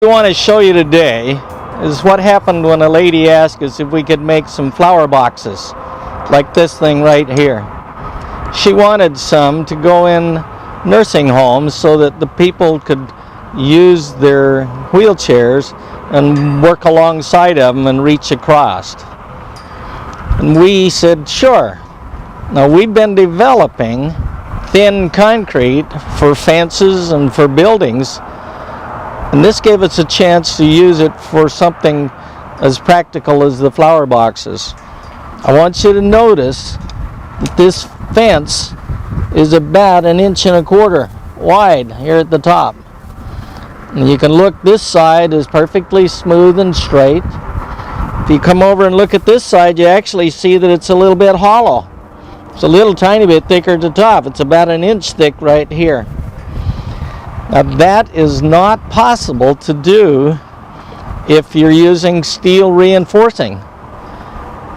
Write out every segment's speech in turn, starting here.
What I want to show you today is what happened when a lady asked us if we could make some flower boxes like this thing right here. She wanted some to go in nursing homes so that the people could use their wheelchairs and work alongside of them and reach across. And we said sure. Now we've been developing thin concrete for fences and for buildings, and this gave us a chance to use it for something as practical as the flower boxes. I want you to notice that this fence is about 1.25 inches wide here at the top. And you can look, this side is perfectly smooth and straight. If you come over and look at this side, you actually see that it's a little bit hollow. It's a little tiny bit thicker at the top. It's about 1 inch thick right here. Now that is not possible to do if you're using steel reinforcing.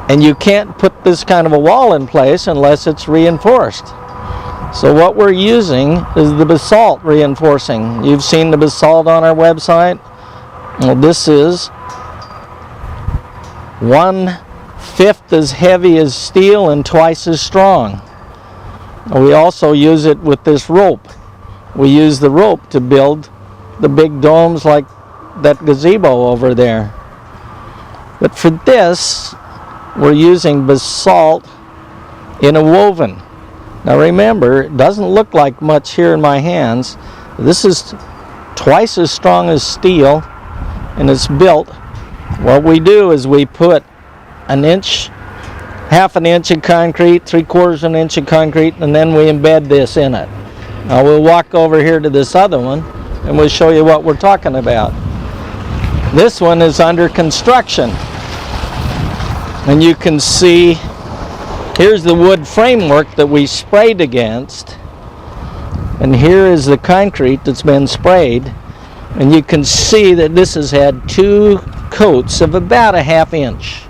And you can't put this kind of a wall in place unless it's reinforced. So what we're using is the basalt reinforcing. You've seen the basalt on our website. Well, this is 1/5 as heavy as steel and twice as strong. We also use it with this rope. We use the rope to build the big domes like that gazebo over there. But for this, we're using basalt in a woven. Now remember, it doesn't look like much here in my hands. This is twice as strong as steel, and it's built. What we do is we put 1 inch, 1/2 inch of concrete, 3/4 inch of concrete, and then we embed this in it. Now we'll walk over here to this other one and we'll show you what we're talking about. This one is under construction. And you can see, here's the wood framework that we sprayed against. And here is the concrete that's been sprayed. And you can see that this has had 2 coats of about 1/2 inch.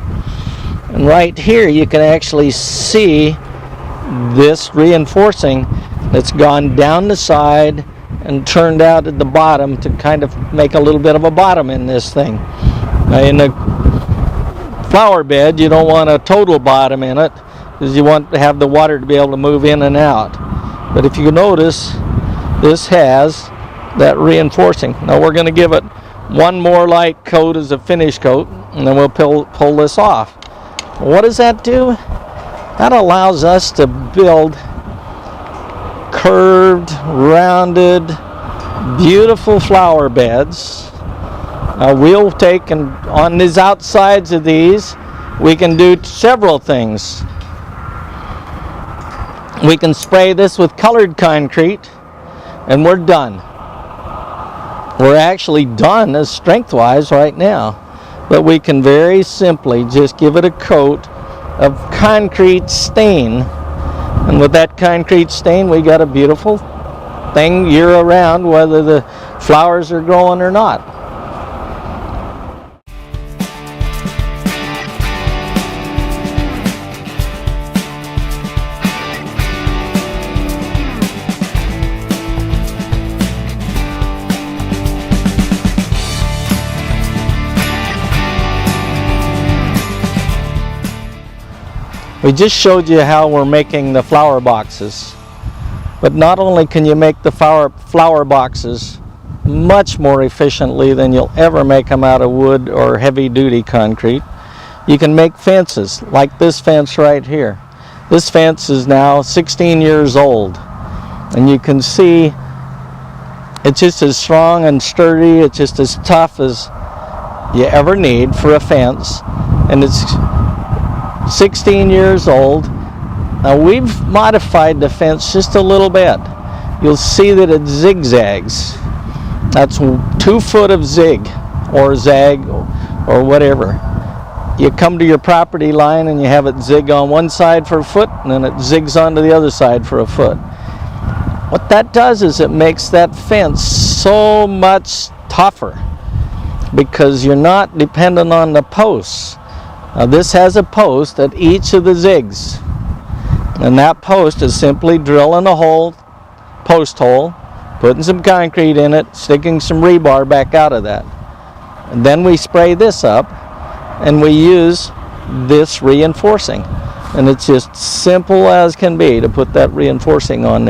And right here you can actually see this reinforcing that's gone down the side and turned out at the bottom to kind of make a little bit of a bottom in this thing. Now in the flower bed you don't want a total bottom in it because you want to have the water to be able to move in and out. But if you notice, this has that reinforcing. Now we're going to give it one more light coat as a finish coat, and then we'll pull this off. What does that do? That allows us to build curved, rounded, beautiful flower beds. We'll take, and on these outsides of these, we can do several things. We can spray this with colored concrete, and we're done. We're actually done as strength-wise right now, but we can very simply just give it a coat of concrete stain. And with that concrete stain, we got a beautiful thing year-round, whether the flowers are growing or not. We just showed you how we're making the flower boxes. But not only can you make the flower boxes much more efficiently than you'll ever make them out of wood or heavy-duty concrete, you can make fences like this fence right here. This fence is now 16 years old. And you can see it's just as strong and sturdy, it's just as tough as you ever need for a fence. And it's 16 years old. Now we've modified the fence just a little bit. You'll see that it zigzags. That's 2 foot of zig or zag or whatever. You come to your property line and you have it zig on one side for a foot, and then it zigs onto the other side for a foot. What that does is it makes that fence so much tougher because you're not dependent on the posts. Now this has a post at each of the zigs, and that post is simply drilling a hole, post hole, putting some concrete in it, sticking some rebar back out of that. And then we spray this up, and we use this reinforcing. And it's just simple as can be to put that reinforcing on there.